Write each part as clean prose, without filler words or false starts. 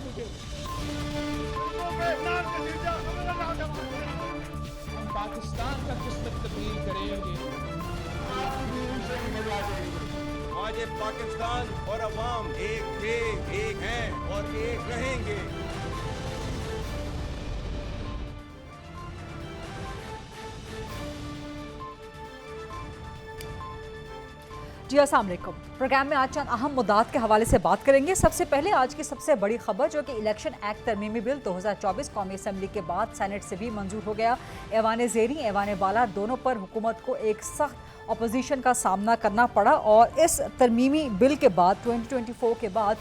मुझे। हम पाकिस्तान का किस्मत तब्दील करेंगे। आज ये पाकिस्तान और अवाम एक थे, एक हैं और एक रहेंगे। जी अस्सलाम वालेकुम। प्रोग्राम में आज चंद अहम मुद्दात के हवाले से बात करेंगे। सबसे पहले आज की सबसे बड़ी खबर जो कि इलेक्शन एक्ट तरमीमी बिल 2024 कौमी असम्बली के बाद सेनेट से भी मंजूर हो गया। ऐवान ज़ेरी ऐवान बाला दोनों पर हुकूमत को एक सख्त अपोजिशन का सामना करना पड़ा और इस तरमीमी बिल के बाद 2024 के बाद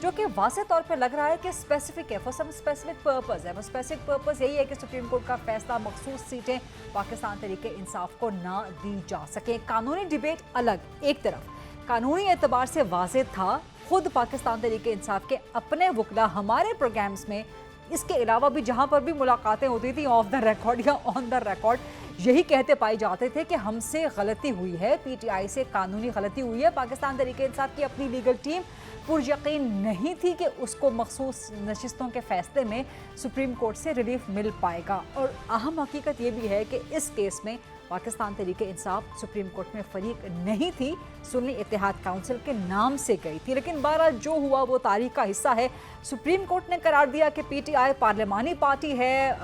जो कि वाज़ेह तौर पर लग रहा है कि स्पेसिफिक है फॉर सम स्पेसिफिक पर्पस है। वो स्पेसिफिक पर्पस यही है कि सुप्रीम कोर्ट का फैसला मखसूस सीटें पाकिस्तान तरीके इंसाफ को ना दी जा सके। कानूनी डिबेट अलग, एक तरफ कानूनी एतबार से वाज़ेह था, खुद पाकिस्तान तरीके इंसाफ के अपने वकला हमारे प्रोग्राम्स में इसके अलावा भी जहाँ पर भी मुलाकातें होती थी ऑफ द रिकॉर्ड या ऑन द रिकॉर्ड यही कहते पाए जाते थे कि हमसे गलती हुई है, पीटीआई से कानूनी गलती हुई है। पाकिस्तान तरीके इंसाफ की अपनी लीगल टीम पुरयकीन नहीं थी कि उसको मखसूस नशिस्तों के फैसले में सुप्रीम कोर्ट से रिलीफ मिल पाएगा। और अहम हकीकत ये भी है कि इस केस में पाकिस्तान तरीके इंसाफ सुप्रीम कोर्ट में फरीक नहीं थी, सुन्नी इत्तेहाद काउंसिल के नाम से गई थी। लेकिन बहरहाल जो हुआ वो तारीख का हिस्सा है। सुप्रीम कोर्ट ने करार दिया कि पीटीआई पार्लिमानी पार्टी है,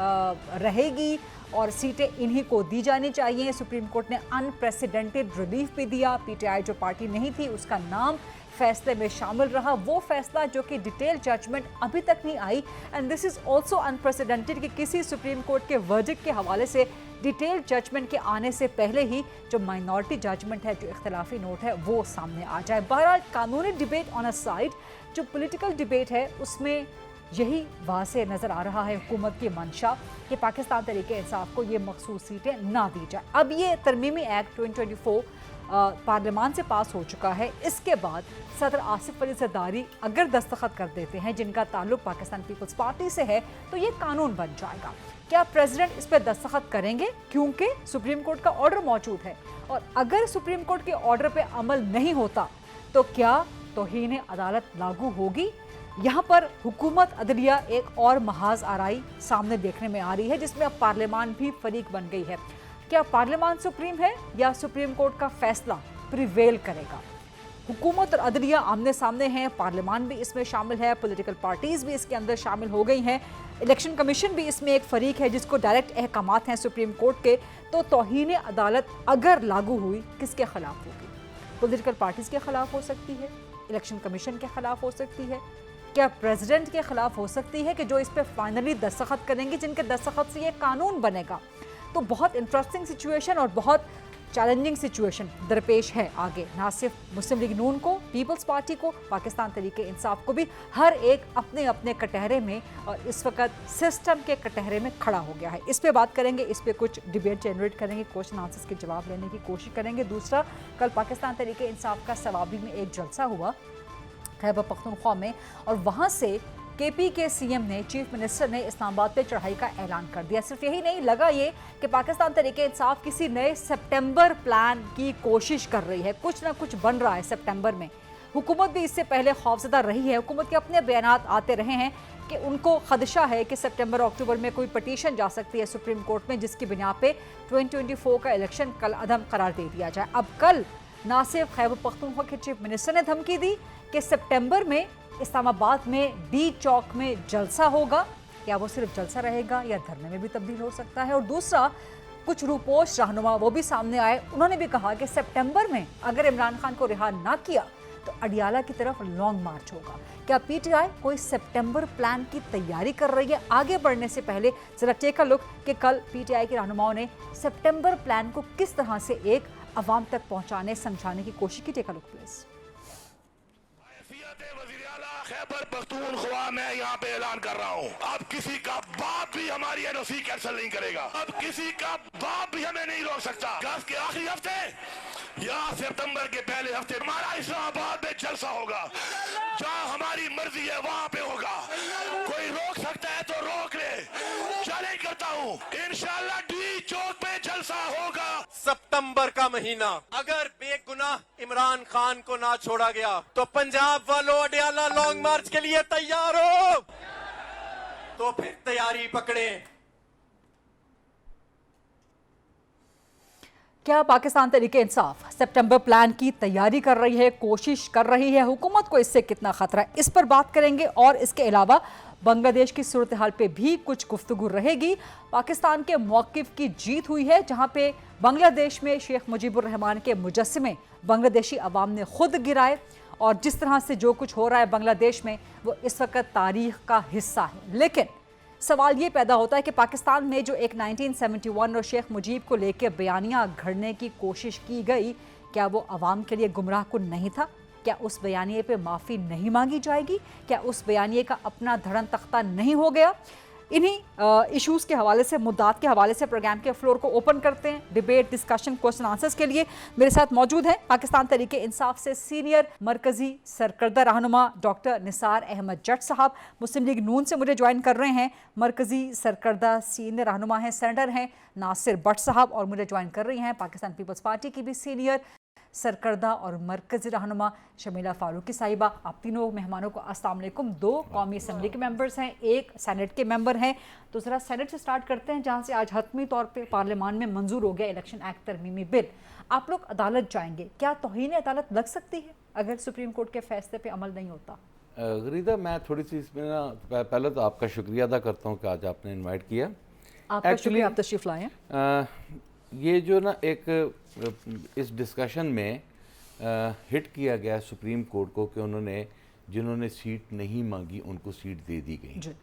रहेगी और सीटें इन्हीं को दी जानी चाहिए। सुप्रीम कोर्ट ने अनप्रेसिडेंटेड रिलीफ भी दिया। पीटीआई जो पार्टी नहीं थी उसका नाम फैसले में शामिल रहा। वो फैसला जो कि डिटेल जजमेंट अभी तक नहीं आई and this is also unprecedented कि किसी सुप्रीम कोर्ट के वर्डिक्ट के हवाले से डिटेल जजमेंट के आने से पहले ही जो माइनॉरिटी जजमेंट है, जो इख्तलाफी नोट है, वो सामने आ जाए। बहरहाल कानूनी डिबेट ऑन अ साइड, जो पॉलिटिकल डिबेट है उसमें यही वाज़ेह नज़र आ रहा है हुकूमत की मंशा कि पाकिस्तान तरीके इंसाफ को ये मखसूस सीटें ना दी जाए। अब ये तरमीमी एक्ट 2024 पार्लियामान से पास हो चुका है। इसके बाद सदर आसिफ अली जरदारी अगर दस्तखत कर देते हैं जिनका ताल्लुक पाकिस्तान पीपल्स पार्टी से है तो ये कानून बन जाएगा। क्या प्रेसिडेंट इस पर दस्तखत करेंगे? क्योंकि सुप्रीम कोर्ट का ऑर्डर मौजूद है और अगर सुप्रीम कोर्ट के ऑर्डर पे अमल नहीं होता तो क्या तौहीन अदालत लागू होगी? यहाँ पर हुकूमत अदलिया एक और महाज आराई सामने देखने में आ रही है जिसमें अब पार्लियामान भी फरीक बन गई है। क्या पार्लियामान सुप्रीम है या सुप्रीम कोर्ट का फैसला प्रिवेल करेगा? हुकूमत और अदलिया आमने सामने हैं, पार्लियामान भी इसमें शामिल है, पॉलिटिकल पार्टीज भी इसके अंदर शामिल हो गई हैं, इलेक्शन कमीशन भी इसमें एक फरीक है जिसको डायरेक्ट अहकामात हैं सुप्रीम कोर्ट के। तो तौहीन अदालत अगर लागू हुई किसके खिलाफ होगी? पॉलिटिकल पार्टीज के खिलाफ हो सकती है, इलेक्शन कमीशन के खिलाफ हो सकती है, क्या प्रेसिडेंट के खिलाफ हो सकती है कि जो इस पर फाइनली दस्तखत करेंगे, जिनके दस्तखत से ये कानून बनेगा। तो बहुत इंटरेस्टिंग सिचुएशन और बहुत चैलेंजिंग सिचुएशन दरपेश है आगे, ना सिर्फ मुस्लिम लीग नून को, पीपल्स पार्टी को, पाकिस्तान तरीके इंसाफ को भी। हर एक अपने अपने कटहरे में और इस वक्त सिस्टम के कटहरे में खड़ा हो गया है। इस पे बात करेंगे, इस पे कुछ डिबेट जनरेट करेंगे, क्वेश्चन आंसर्स के जवाब लेने की कोशिश करेंगे। दूसरा, कल पाकिस्तान तरीके इंसाफ का सवाबी में एक जलसा हुआ खैबर पख्तूनख्वा में और वहाँ से केपी के सीएम ने, चीफ मिनिस्टर ने इस्लामाबाद पे चढ़ाई का ऐलान कर दिया। सिर्फ यही नहीं, लगा ये कि पाकिस्तान तरीके इंसाफ किसी नए सितंबर प्लान की कोशिश कर रही है, कुछ ना कुछ बन रहा है सितंबर में। हुकूमत भी इससे पहले खौफजदा रही है, हुकूमत के अपने बयानात आते रहे हैं कि उनको खदशा है कि सितंबर अक्टूबर में कोई पटिशन जा सकती है सुप्रीम कोर्ट में जिसकी बिना पे 2024 का इलेक्शन कल अदम करार दे दिया जाए। अब कल ना सिर्फ खैबर पख्तूनख्वा के चीफ मिनिस्टर ने धमकी दी कि सितंबर में इस्लामाबाद में डी चौक में जलसा होगा, क्या वो सिर्फ जलसा रहेगा या धरने में भी तब्दील हो सकता है। और दूसरा, कुछ रूपोश रहनुमा वो भी सामने आए, उन्होंने भी कहा कि सितंबर में अगर इमरान खान को रिहा ना किया तो अडियाला की तरफ लॉन्ग मार्च होगा। क्या पीटीआई कोई सितंबर प्लान की तैयारी कर रही है? आगे बढ़ने से पहले जरा टेक अ लुक कि कल पीटीआई के रहनुमाओं ने सितंबर प्लान को किस तरह से एक अवाम तक पहुंचाने, समझाने की कोशिश की। Take a look please. Khyber Pakhtunkhwa मैं यहाँ पे ऐलान कर रहा हूँ, अब किसी का बाप भी हमारी एनओसी कैंसिल नहीं करेगा, अब किसी का बाप भी हमें नहीं रोक सकता। अगस्त के आखिरी हफ्ते या सितंबर के पहले हफ्ते हमारा इस्लामाबाद में जलसा होगा, जहाँ हमारी मर्जी है वहाँ पे होगा। कोई रोक सकता है तो रोक ले, चैलेंज करता हूँ, इंशाल्लाह डी चौक पे जलसा होगा। सितंबर का महीना, अगर बेगुनाह इमरान खान को ना छोड़ा गया तो पंजाब वालों अडियाला लॉन्ग मार्च के लिए तैयार हो। तो फिर तैयारी पकड़े। क्या पाकिस्तान तहरीक इंसाफ सितंबर प्लान की तैयारी कर रही है, कोशिश कर रही है? हुकूमत को इससे कितना खतरा है, इस पर बात करेंगे। और इसके अलावा बांग्लादेश की सूरत हाल पे भी कुछ गुफ्तगू रहेगी। पाकिस्तान के मौक़िफ़ की जीत हुई है, जहां पे बांग्लादेश में शेख मुजीबुर रहमान के मुजस्समे बांग्लादेशी अवाम ने खुद गिराए, और जिस तरह से जो कुछ हो रहा है बांग्लादेश में वो इस वक्त तारीख का हिस्सा है। लेकिन सवाल ये पैदा होता है कि पाकिस्तान में जो एक 1971 और शेख मुजीब को लेकर बयानिया घड़ने की कोशिश की गई, क्या वो अवाम के लिए गुमराह कुन नहीं था? क्या उस बयानिए पे माफ़ी नहीं मांगी जाएगी? क्या उस बयानिए का अपना धड़न तख्ता नहीं हो गया? इन्हीं इश्यूज़ के हवाले से, मुद्दात के हवाले से प्रोग्राम के फ्लोर को ओपन करते हैं डिबेट, डिस्कशन, क्वेश्चन आंसर्स के लिए। मेरे साथ मौजूद हैं पाकिस्तान तहरीक इंसाफ से सीनियर मरकजी सरकर्दा रहनुमा डॉक्टर निसार अहमद जट साहब, मुस्लिम लीग नून से मुझे ज्वाइन कर रहे हैं मरकजी सरकर्दा सीनियर रहनुमा हैं, सेनेटर हैं नासिर भट्ट साहब, और मुझे ज्वाइन कर रही हैं पाकिस्तान पीपल्स पार्टी की भी सीनियर सरकर्दा और मरकजी रहनुमा शमीला फारूकी साहिबा। आप तीनों मेहमानों को अस्सलाम वालेकुम। 2 कौमी असम्बली के मेंबर्स हैं, 1 सेनेट के मेंबर हैं। तो ज़रा सेनेट से स्टार्ट करते हैं, जहां से आज हतमी तौर पे पार्लियामान में मंजूर हो गया इलेक्शन एक्ट तरमीमी बिल। आप लोग अदालत जाएंगे, क्या तौहीन अदालत लग सकती है अगर सुप्रीम कोर्ट के फैसले पर अमल नहीं होता? गरीदा, मैं थोड़ी सी इसमें ना, पहले तो आपका शुक्रिया अदा करता हूँ कि आज आपने इन्वाइट किया। आपका शुक्रिया, आप तशरीफ़ लाएँ। ये जो ना एक इस डिस्कशन में हिट किया गया सुप्रीम कोर्ट को कि उन्होंने जिन्होंने सीट नहीं मांगी उनको सीट दे दी गई।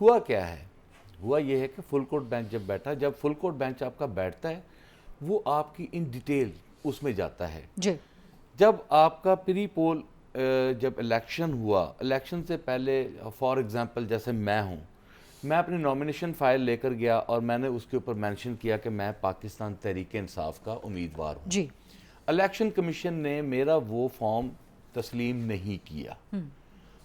हुआ क्या है? हुआ ये है कि फुल कोर्ट बेंच जब बैठा, जब फुल कोर्ट बेंच आपका बैठता है वो आपकी इन डिटेल उसमें जाता है जी। जब आपका प्री पोल जब इलेक्शन हुआ, इलेक्शन से पहले फॉर एग्जांपल जैसे मैं अपनी नॉमिनेशन फाइल लेकर गया और मैंने उसके ऊपर मेंशन किया कि मैं पाकिस्तान तहरीक इंसाफ का उम्मीदवार हूँ जी। इलेक्शन कमीशन ने मेरा वो फॉर्म तस्लीम नहीं किया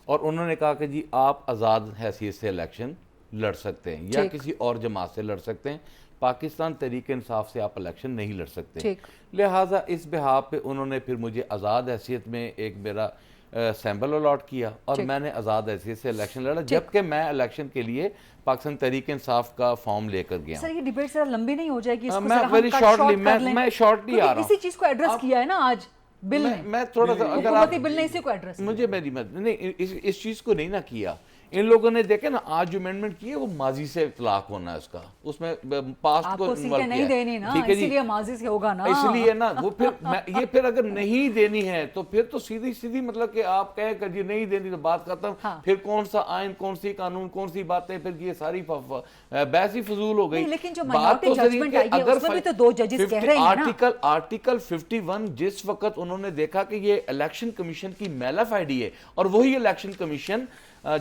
और उन्होंने कहा कि जी आप आज़ाद हैसियत से इलेक्शन लड़ सकते हैं या किसी और जमात से लड़ सकते हैं, पाकिस्तान तहरीक इंसाफ से आप इलेक्शन नहीं लड़ सकते। लिहाजा इस बिहाफ पे उन्होंने फिर मुझे आज़ाद हैसियत में एक मेरा सैम्पल अलॉट किया और मैंने आज़ाद हैसियत से इलेक्शन लड़ा, जबकि मैं इलेक्शन के लिए पाकिस्तान तहरीक इंसाफ का फॉर्म लेकर गया। सर ये डिबेट जरा लंबी नहीं हो जाएगी? मैं वेरी शॉर्टली मैं शॉर्टली आ रहा हूँ। इसी चीज को एड्रेस किया है ना आज बिल ने। मैं थोड़ा सा अगर आप बिल ने इसी को एड्रेस मुझे मेरी मत नहीं इस चीज को नहीं ना किया। इन लोगों ने देखे ना आज जो अमेंडमेंट की है वो माजी से इतलाक होना है उसका, उसमें पास्ट को इन्वॉल्व नहीं देनी ना, इसीलिए माजी से होगा ना, इसलिए ना वो फिर ये फिर अगर नहीं देनी है तो फिर तो सीधी सीधी मतलब कि आप कहें कि जी नहीं देनी तो बात खत्म। फिर कौन सा आइन, कौन सी कानून, कौन सी बातें, फिर ये सारी बहस ही फजूल हो गई। लेकिन जो माइनॉरिटी जजमेंट आई है उसमें भी तो 2 जजेस कह रहे हैं ना। आर्टिकल 51 जिस वक्त उन्होंने देखा कि ये इलेक्शन कमीशन की मैलाफाइडी है और वही इलेक्शन कमीशन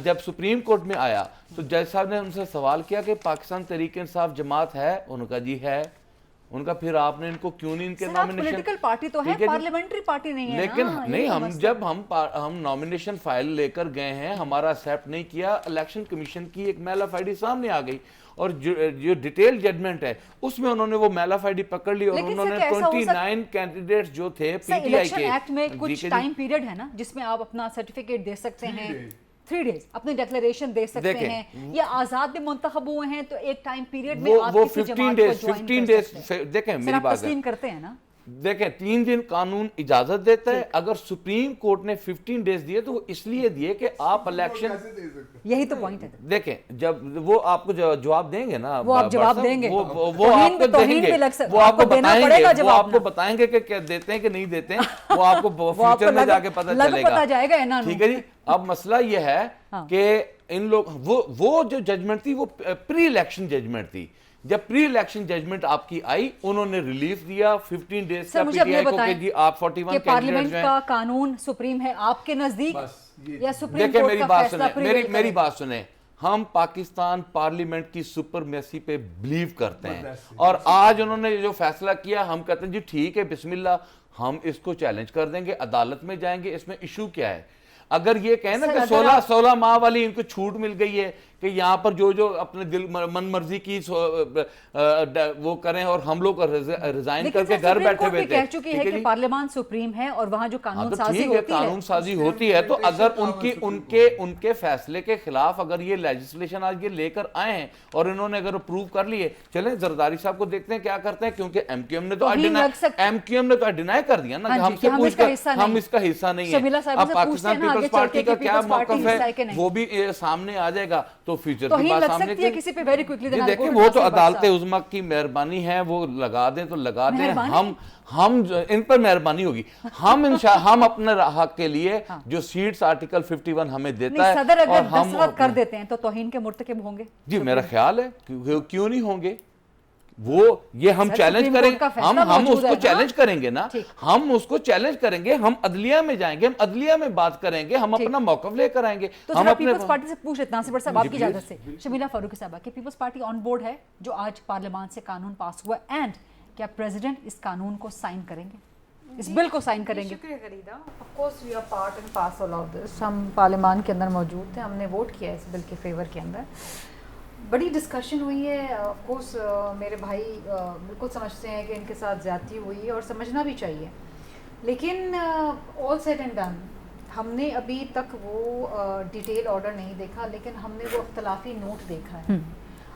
जब सुप्रीम कोर्ट में आया तो जज साहब ने उनसे सवाल किया कि पाकिस्तान तहरीक इंसाफ जमात है, उनका जी है। उनका फिर आपने इनको क्यों नहीं इनके नॉमिनेशन, पॉलिटिकल पार्टी तो है, पार्लियामेंट्री पार्टी नहीं है लेकिन ना, नहीं हम जब हम नॉमिनेशन फाइल लेकर गए हैं हमारा एक्सेप्ट नहीं किया, इलेक्शन कमीशन की एक मैलाफाइडी सामने आ गई और जो डिटेल जजमेंट है उसमें उन्होंने वो मैलाफाइडी पकड़ ली और उन्होंने 29 कैंडिडेट्स जो थे पीटीआई के एक्ट में कुछ टाइम पीरियड है ना जिसमें आप अपना सर्टिफिकेट दे सकते हैं, 3 डेज अपनी डिक्लेरेशन दे सकते हैं, या आजाद भी मुंतखब हुए हैं तो एक टाइम पीरियड में आप किसी जमात को ज्वाइन कर सकते हैं। देखें मेरी बात तस्लीम करते हैं ना, देखें 3 दिन कानून इजाजत देता है। अगर सुप्रीम कोर्ट ने 15 डेज दिए तो वो इसलिए दिए कि आप इलेक्शन, यही तो पॉइंट है। देखें जब वो आपको जवाब देंगे ना, वो आप जवाब देंगे, वो आपको देंगे, वो आपको बताएंगे, वो आपको बताएंगे कि क्या देते हैं कि नहीं देते हैं, वो आपको फ्यूचर में जाके पता चलेगा। ठीक है जी। अब मसला ये है कि इन लोग वो जो जजमेंट थी वो प्री इलेक्शन जजमेंट थी। जब प्री इलेक्शन जजमेंट आपकी आई उन्होंने रिलीफ दिया 15 डेज का पीटीआई को कि जी आप 41 पार्लियामेंट का कानून सुप्रीम है आपके नजदीक या सुप्रीम कोर्ट का फैसला? मेरी बात सुने, हम पाकिस्तान पार्लियामेंट की सुपरमेसी पे बिलीव करते हैं और आज उन्होंने जो फैसला किया हम कहते हैं जी ठीक है बिस्मिल्लाह, हम इसको चैलेंज कर देंगे, अदालत में जाएंगे, इसमें इशू क्या है? अगर ये कहे ना कि 16 माह वाली इनको छूट मिल गई है कि यहाँ पर जो जो अपने दिल मन मर्जी की वो करें और हम लोग रिजाइन करके घर बैठे हुए थे। कह चुकी है कि पार्लियामान सुप्रीम है और वहाँ जो कानून साजी होती है, कानून साजी होती है, तो अगर उनके फैसले के खिलाफ अगर ये लेजिस्लेशन आज ये लेकर आए हैं और इन्होंने अगर अप्रूव कर लिए, चले जरदारी साहब को देखते हैं क्या करते हैं, क्योंकि एमक्यूएम ने तो डिनाई कर दिया ना, हमसे पूछकर हम इसका हिस्सा नहीं है। अब पाकिस्तान पीपल्स पार्टी का क्या मौकफ है वो भी सामने आ जाएगा, तो फ्यूचर की बात सामने देखिए। वो तो अदालत उज़्मा की मेहरबानी है, वो लगा दें तो लगा दें, हम इन पर मेहरबानी होगी। हम अपने हक के लिए जो सीट्स आर्टिकल 51 हमें देता है, सदर अगर दस्तखत कर देते हैं तो तौहीन के मुर्तकिब होंगे जी, मेरा ख्याल है क्यों नहीं होंगे वो, ये हम चैलेंज करेंगे, हम उसको चैलेंज करेंगे ना, हम उसको चैलेंज करेंगे, हम अदलिया में जाएंगे, हम अदलिया में बात करेंगे, हम अपना मौकफ लेकर आएंगे। तो हम अपने पीपल्स पार्टी से पूछ लेते हैं नासिर साहब आपकी इजाजत से, शमीला फारूकी साहबा की पीपल्स पार्टी ऑन बोर्ड है जो आज पार्लियामान से कानून पास हुआ, एंड क्या प्रेसिडेंट इस कानून को साइन करेंगे, इस बिल को साइन करेंगे? शुक्रिया गरीदा। Of course we are part and parcel of this. हम पार्लियामान के अंदर मौजूद थे, हमने वोट किया इस बिल के फेवर के अंदर। बड़ी डिस्कशन हुई है। ऑफ कोर्स मेरे भाई बिल्कुल समझते हैं कि इनके साथ ज़्यादती हुई है और समझना भी चाहिए, लेकिन ऑल सेड एंड डन हमने अभी तक वो डिटेल ऑर्डर नहीं देखा, लेकिन हमने वो इख्तलाफी नोट देखा है।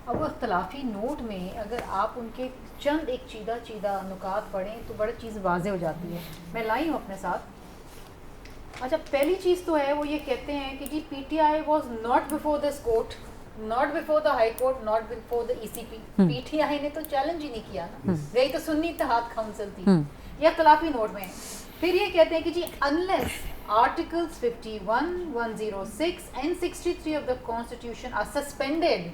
अब वो इख्तलाफी नोट में अगर आप उनके चंद एक चीदा नुकात पढ़ें तो बड़ी चीज़ वाज़े हो जाती है। मैं लाई हूँ अपने साथ। अच्छा, पहली चीज़ तो है वो ये कहते हैं कि जी PTI was not before this court, not before the high court, not before the ECP। PTI ने तो चैलेंज ही नहीं किया ना, यही तो सुन्नी इत्तेहाद काउंसिल थी। यह इख्तलाफी नोट में है। फिर ये कहते हैं कि जी unless articles 51, 106 and 63 of the Constitution are suspended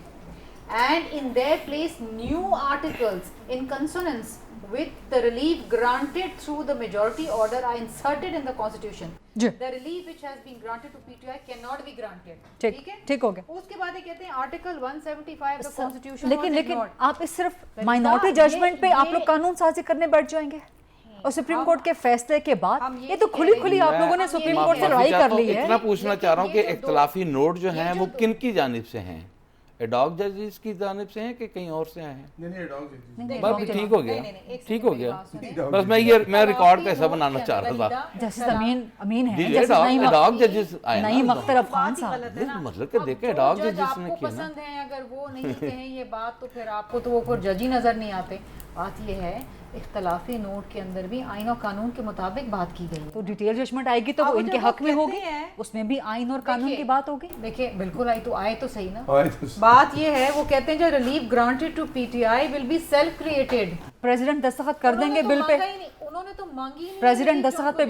and in their place new articles in consonance with the relief granted through the majority order are inserted in the Constitution. The relief which has been granted to PTI cannot be granted. ठीक है, ठीक हो गया। उसके बाद ये कहते हैं आर्टिकल 175 the Constitution लेकिन आप इस सिर्फ माइनॉरिटी जजमेंट पे आप लोग कानून साजी करने बैठ जाएंगे और सुप्रीम कोर्ट के फैसले के बाद ये तो खुली आप लोगों ने सुप्रीम कोर्ट से लड़ाई कर ली है। इतना पूछना चाह रहा हूँ कि इख्तलाफी नोट जो हैं वो किन की जानिब से हैं? एडॉक जजेस की जानिब से हैं कि कहीं और से आए हैं? नहीं, ठीक हो गया। बस मैं रिकॉर्ड कैसा बनाना चाह रहा था। जस्टिस अमीन है, एडॉक जजेस आए, नईम अख्तर अफगान साहब, मतलब कि देखें एडॉक जजेस ने किया ना। पसंद है अगर वो नहीं कहें ये बात तो फिर आपको तो वो कोई जज ही नजर नहीं आते। बात ये है इख्तलाफी नोट के अंदर भी आइन और कानून के मुताबिक बात की गई है, तो डिटेल जजमेंट आएगी तो वो इनके हक में होगी, उसमें भी आइन और कानून की बात होगी। देखिए बिल्कुल आए तो सही ना। बात ये है वो कहते हैं जो relief granted to PTI will be self created. President दस्तखत कर देंगे बिल पे, उन्होंने तो मांगी नहीं। प्रेसिडेंट दस्तखत पे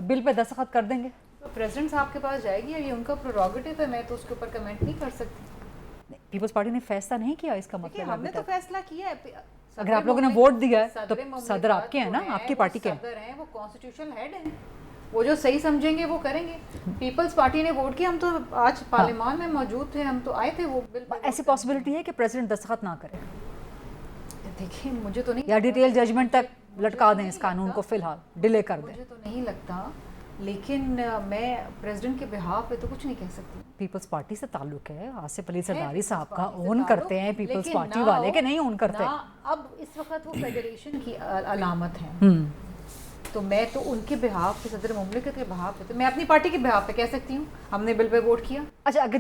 बिल पे दस्तखत कर देंगे, प्रेसिडेंट साहब के पास जाएगी, ये उनका प्रोरोगेटिव है, मैं तो उसके ऊपर कमेंट नहीं कर सकती। पीपल्स पार्टी ने फैसला नहीं किया, इसका मतलब हमने तो फैसला किया है। अगर आप लोगों ने वोट दिया है तो सदर आपके हैं ना, आपकी पार्टी के सदर हैं, वो कॉन्स्टिट्यूशनल हेड हैं, वो जो सही समझेंगे वो करेंगे। पीपल्स पार्टी ने वोट किया, हम तो आज पार्लियामान में मौजूद थे, हम तो आए थे वो बिल। ऐसी पॉसिबिलिटी है कि प्रेसिडेंट दस्तखत ना करे? देखिए मुझे तो नहीं, या डिटेल जजमेंट तक लटका दें इस कानून को, फिलहाल डिले कर दें। मुझे तो नहीं लगता, लेकिन मैं प्रेसिडेंट के बिहाफ पे तो कुछ नहीं कह सकती। पीपल्स पार्टी से ताल्लुक है, आसिफ अली जरदारी साहब का ओन करते हैं पीपल्स पार्टी वाले के नहीं ओन करते? अब इस वक्त वो फेडरेशन की अलामत है, तो मैं तो उनके बिहाफ पे, सदर मुमलिकत के बिहाफ पे, तो मैं अपनी पार्टी के बिहाफ पे कह सकती हूँ हमने बिल पे वोट किया। अच्छा, अगर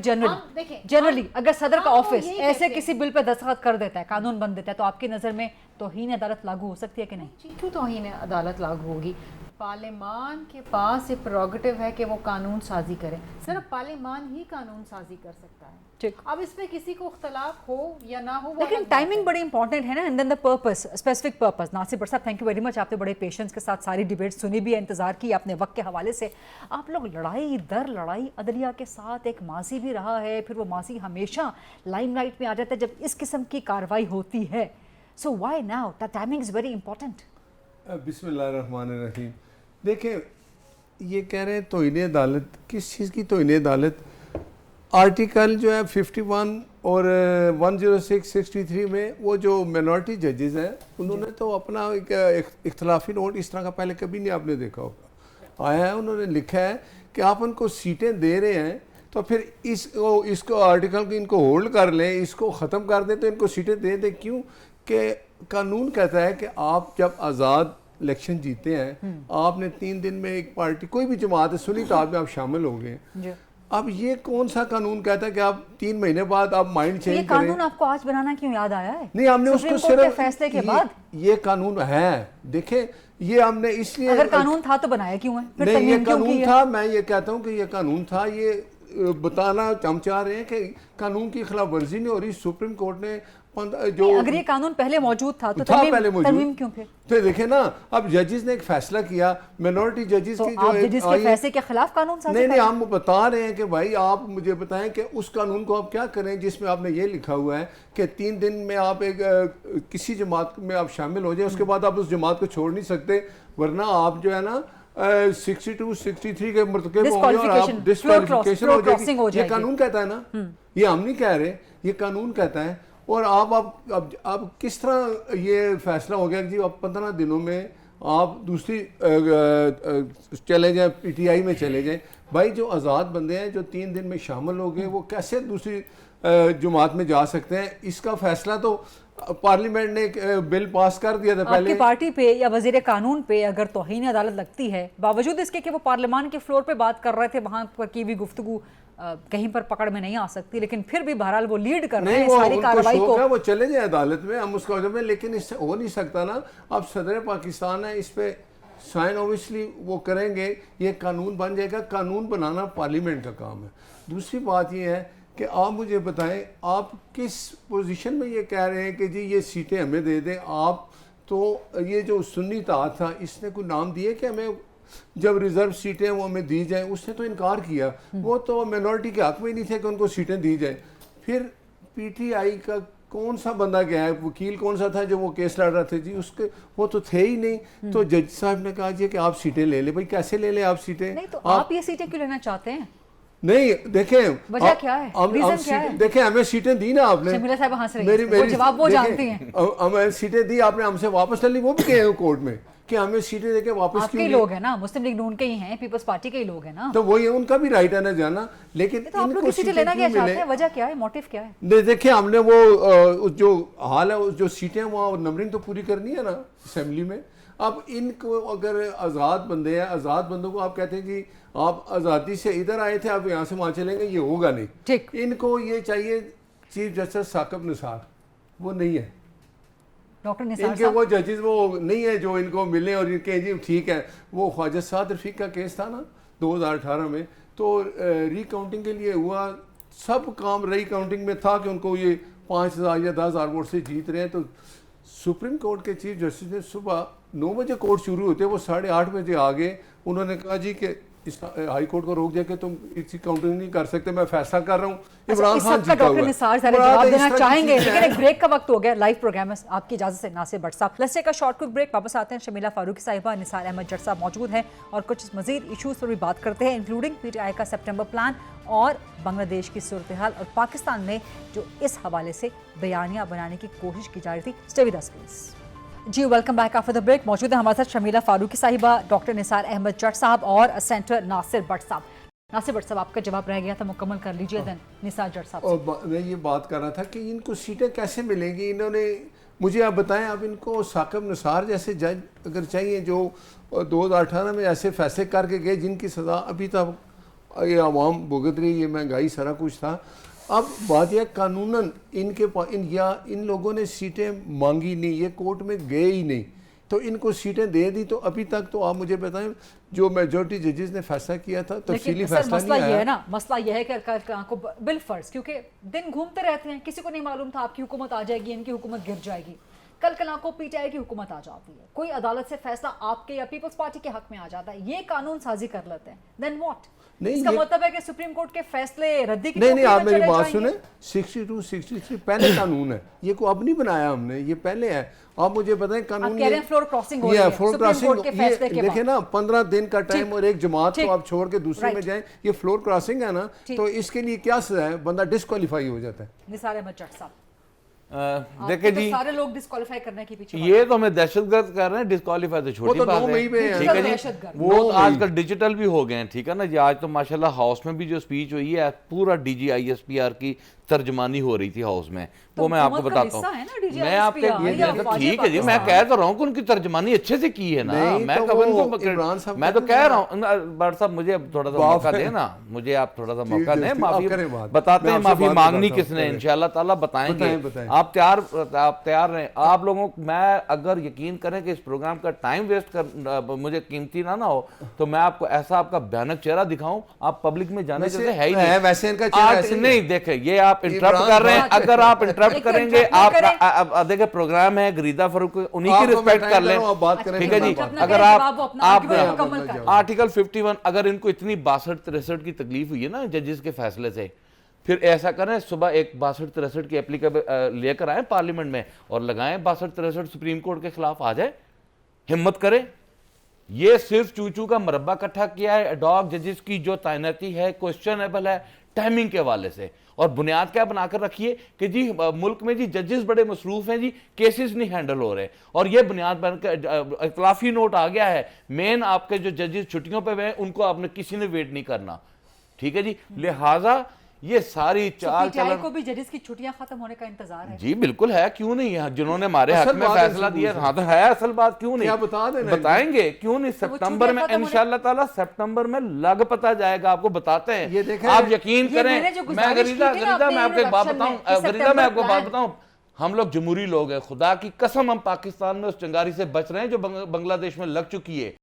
जनरली अगर सदर का ऑफिस ऐसे किसी बिल पे दस्तखत कर देता है, कानून बन देता है, तो आपकी नज़र में तौहीन अदालत लागू हो सकती है कि नहीं? क्यों तौहीन अदालत लागू होगी? पार्लियामान के पास ये प्रोरोगेटिव है कि वो कानून साजी करें, सिर्फ पार्लियामान ही कानून साजी कर सकता है। ठीक, अब इसमें किसी को इख्तलाफ हो या ना हो, लेकिन टाइमिंग बड़ी इंपॉर्टेंट है ना, and then the purpose, specific purpose. Nasir sahab, thank you very much, आपने बड़े पेशेंस के साथ सारी डिबेट सुनी भी है, इंतजार की अपने वक्त के हवाले से। आप लोग लड़ाई दर लड़ाई अदलिया के साथ, एक माजी भी रहा है, फिर वो माजी हमेशा लाइमलाइट में आ जाता है जब इस किस्म की कार्रवाई होती है। So why now? The timing is very important. बिस्मिल्लाहिर्रहमानिर्रहीम। देखें, ये कह रहे हैं तौहीन अदालत, किस चीज़ की तौहीन अदालत? आर्टिकल जो है 51 और 106, 63 में वो जो मिनॉरिटी जजेस हैं उन्होंने तो अपना एक इख्तलाफी नोट इस तरह का पहले कभी नहीं आपने देखा होगा आया है। उन्होंने लिखा है कि आप उनको सीटें दे रहे हैं, तो फिर इसको आर्टिकल को इनको होल्ड कर लें, इसको ख़त्म कर दें, तो इनको सीटें दे दें। क्यों कि कानून कहता है कि आप जब आज़ाद इलेक्शन जीते हैं, आपने 3 दिन में एक पार्टी कोई भी जमात है सुनी ताब में आप शामिल हो गए। अब ये कौन सा कानून कहता है कि आप 3 महीने बाद आप माइंड चेंज करें? कानून आपको आज बनाना क्यों याद आया है? नहीं, हमने उसको सिर्फ फैसले के बाद ये कानून है, देखें ये हमने इसलिए, अगर कानून था तो बनाया क्यों है? फिर नहीं, ये कानून था, मैं ये कहता हूँ कि ये कानून था, ये बताना हम चाह रहे हैं कि कानून की खिलाफ वर्जी नहीं हो रही। सुप्रीम कोर्ट ने जो अगर ये कानून पहले मौजूद था तो तरमीम क्यों फिर? तो देखे ना, अब जजेस ने एक फैसला किया, मिनोरिटी जजेस की जो जजेस के फैसले के खिलाफ कानून साज़ी नहीं, हम बता रहे हैं कि भाई आप मुझे बताएं कि उस कानून को आप क्या करें जिसमें आपने ये लिखा हुआ है कि 3 दिन में आप एक किसी जमात में आप शामिल हो जाए, उसके बाद आप उस जमात को छोड़ नहीं सकते, वरना आप जो है ना 62, 63 के मरतकब होंगे और आप डिस्क्वालिफिकेशन हो जाएगी। ये कानून कहता है ना, ये हम नहीं कह रहे, ये कानून कहता है। और आप किस तरह ये फैसला हो गया कि जी आप 15 दिनों में आप दूसरी चले जाएं, PTI में चले जाएं? भाई जो आज़ाद बंदे हैं जो 3 दिन में शामिल हो गए, वो कैसे दूसरी जमात में जा सकते हैं? इसका फैसला तो पार्लियामेंट ने एक बिल पास कर दिया था पहले। आपकी पार्टी पे या वजीर कानून पे अगर तौहीन अदालत लगती है, बावजूद इसके कि वो पार्लियामान के फ्लोर पे बात कर रहे थे, वहां पर की भी गुफ्तगू कहीं पर पकड़ में नहीं आ सकती, लेकिन फिर भी बहरहाल वो लीड कर रहे हैं सारी कार्रवाई को। वो चले जाए अदालत में, हम उसका में, लेकिन इससे हो नहीं सकता ना। अब सदर पाकिस्तान है, इस पे साइन ओबियसली वो करेंगे, ये कानून बन जाएगा। कानून बनाना पार्लियामेंट का काम है। दूसरी बात ये है कि आप मुझे बताएं, आप किस पोजीशन में ये कह रहे हैं कि जी ये सीटें हमें दे दें? आप तो ये जो सुन्नी इत्तेहाद था, इसने कोई नाम दिए कि हमें जब रिजर्व सीटें वो हमें दी जाए? उसने तो इनकार किया, वो तो मिनॉरिटी के हक में ही नहीं थे कि उनको सीटें दी जाए। फिर PTI का कौन सा बंदा गया है, वकील कौन सा था जो वो केस लड़ रहे थे जी, उसके वो तो थे ही नहीं। तो जज साहब ने कहा जी कि आप सीटें ले ले। भाई कैसे ले ले आप सीटें? नहीं तो आप ये सीटें क्यों लेना चाहते हैं? नहीं देखें वजह क्या है, रीजन क्या है? देखें हमें सीटें दी ना आपने, शमीला साहब हंस रही हैं, वो जवाब वो जानती हैं। हमें सीटें दी आपने, हमसे वापस ले ली, वो भी गए कोर्ट में कि हमें सीटें देके वापस क्यों? आपके लोग हैं ना, मुस्लिम लीग नून के ही हैं, पीपल्स पार्टी के ही लोग हैं ना, तो वही उनका भी राइट है ना जाना। लेकिन तो आप लोग सीटें लेना क्या चाहते हैं? वजह क्या है, मोटिव क्या है? देखिए हमने वो जो हाल है, जो सीटें वहाँ नंबरिंग तो पूरी करनी है ना असेंबली में। अब इनको अगर आज़ाद बंदे हैं, आज़ाद बंदों को आप कहते हैं कि आप आज़ादी से इधर आए थे, आप यहाँ से वहाँ चलेंगे, ये होगा नहीं। ठीक, इनको ये चाहिए चीफ जस्टिस साकिब निसार, वो नहीं है। डॉक्टर निसार इनके वो जजेस वो नहीं है जो इनको मिले और इनके जी ठीक है। वो ख्वाजा साद रफीक का केस था ना 2018 में, तो रिकाउंटिंग के लिए हुआ, सब काम रिकाउंटिंग में था कि उनको ये 5000 या 10,000 वोट से जीत रहे हैं। तो सुप्रीम कोर्ट के चीफ जस्टिस ने सुबह 9 बजे कोर्ट शुरू होते, वो 8:30 बजे आ गए। उन्होंने कहा जी कि इस हाई कोर्ट को रोक दिया कि तुम इसकी काउंटिंग नहीं कर सकते, मैं फैसला कर रहा हूँ। इमरान खान जी का डॉक्टर निसार सारे जवाब देना चाहेंगे, लेकिन एक ब्रेक का वक्त हो गया। लाइव प्रोग्राम है, आपकी इजाजत से Nasir Bhatt sahab. Let's take a short quick break, वापस आते हैं। शमीला फारूकी साहिबा, निसार अहमद जट साहब मौजूद हैं और कुछ मजीद इशूज़ पर भी बात करते हैं, इंक्लूडिंग PTI का सितंबर प्लान और बांग्लादेश की सूरत हाल और पाकिस्तान में जो इस हवाले से बयानियाँ बनाने की कोशिश की जा रही थी। Stay with us please. जी welcome back after the break. मौजूद है हमारे साथ शमीला फारूकी साहिबा, डॉक्टर निसार अहमद जट साहब और सेंटर नासिर भट्ट साहब। नासिर भट्ट साहब, आपका जवाब रह गया था, मुकम्मल कर लीजिए। देन निसार जट साहब। और मैं ये बात कर रहा था कि इनको सीटें कैसे मिलेंगी? इन्होंने मुझे आप बताएं, अब इनको साकिब निसार जैसे जज अगर चाहिए जो 2018 में ऐसे फैसले करके गए जिनकी सज़ा अभी तक ये आवाम भुगत रही, ये महंगाई सारा कुछ था। अब बात यह कानूनन इन लोगों ने सीटें मांगी नहीं, ये कोर्ट में गए ही नहीं, तो इनको सीटें दे दी। तो अभी तक तो आप मुझे बताएं जो मेजॉरिटी जजेस ने फैसला किया था तफसीली फैसला नहीं आया। है ना, मसला यह है कि आपको बिल फर्ज, क्योंकि दिन घूमते रहते हैं, किसी को नहीं मालूम था आपकी हुकूमत आ जाएगी, इनकी हुकूमत गिर जाएगी, कल को PTI की हुकूमत आ जाती है, कोई अदालत से फैसला आपके या पीपल्स पार्टी के हक में आ जाता है, ये कानून साजी कर लेते हैं, देन व्हाट? इसका मतलब है कि सुप्रीम कोर्ट के फैसले रद्दी की नहीं, आप मेरी बात सुने। 62, 63 पहले कानून है, ये को अब नहीं बनाया हमने, ये पहले है। आप मुझे बताएं कानून, आप कह रहे हैं फ्लोर क्रॉसिंग हो रही है, फ्लोर क्रॉसिंग देखिए ना, 15 दिन का टाइम और एक जमात को आप छोड़ के दूसरे में जाएं, ये फ्लोर क्रॉसिंग है ना, तो इसके लिए क्या सजा है? बंदा डिस्क्वालीफाई हो जाता है। निसार अहमद जट साहब, देखे जी, सारे लोग डिस्क्वालीफाई करने के पीछे ये तो हमें दहशतगर्द कर रहे हैं, डिस्क्वालीफाई तो छोटी बात है, ठीक है जी। वो आजकल डिजिटल भी हो गए हैं, ठीक है ना जी। आज तो माशाल्लाह हाउस में भी जो स्पीच हुई है पूरा DGISPR की तर्जमानी हो रही थी हाउस में, वो मैं आपको बताता हूँ। मैं आपके ठीक है जी, मैं कह तो रहा हूँ कि उनकी तर्जमानी अच्छे से की है ना। मैं मैं तो कह रहा हूँ भट्ट साहब, मुझे थोड़ा सा मौका दें ना, मुझे आप थोड़ा सा मौका दें, माफी बताते हैं, माफी मांगनी किसने, इंशाल्लाह ताला बताएंगे। आप तैयार रहें आप लोगों। मैं अगर यकीन करें कि इस प्रोग्राम का टाइम वेस्ट कर मुझे कीमती ना हो, तो मैं आपको ऐसा आपका भयानक चेहरा दिखाऊं, आप पब्लिक में जाने जैसे है ही नहीं। वैसे इनका चेहरा नहीं देखे, ये आप इंटरप्ट कर रहे हैं। अगर आप इंटरप्ट करेंगे, आप देखे प्रोग्राम है गरीदा फरूक, उन्हीं की रिस्पेक्ट कर लें, ठीक है जी। अगर आप आर्टिकल 51, अगर इनको इतनी 62-63 की तकलीफ हुई है ना जजेस के फैसले से, फिर ऐसा करें, सुबह एक 62-63 की एप्लीकेबल लेकर आए पार्लियामेंट में और लगाएं 62-63 सुप्रीम कोर्ट के खिलाफ आ जाए, हिम्मत करें। ये सिर्फ चूचू का मरब्बा इकट्ठा किया है। एडॉक जजेस की जो तैनाती है क्वेश्चनेबल है टाइमिंग के हवाले से, और बुनियाद क्या बनाकर रखिए कि जी मुल्क में जी जजेस बड़े मसरूफ हैं जी, केसेस नहीं हैंडल हो रहे, और ये बुनियाद बनकर इख्तलाफी नोट आ गया है। मेन आपके जो जजेस छुट्टियों पे हुए उनको आपने किसी ने वेट नहीं करना, ठीक है जी। लिहाजा ये सारी चाल चलन को भी जजेस की छुट्टियां खत्म होने का इंतजार है जी, बिल्कुल है, क्यों नहीं है। जिन्होंने हमारे हक में फैसला दिया, हाँ तो है असल बात, क्यों नहीं बताएंगे, क्यों नहीं। सितंबर में इंशाल्लाह ताला, सितंबर में लग पता जाएगा, आपको बताते हैं, आप यकीन करें। मैं गरीदा मैं आपको एक बात बताऊं, गरीदा मैं आपको बात बताऊं, हम लोग जमहूरी लोग हैं, खुदा की कसम हम पाकिस्तान में उस चिंगारी से बच रहे हैं जो बांग्लादेश में लग चुकी है।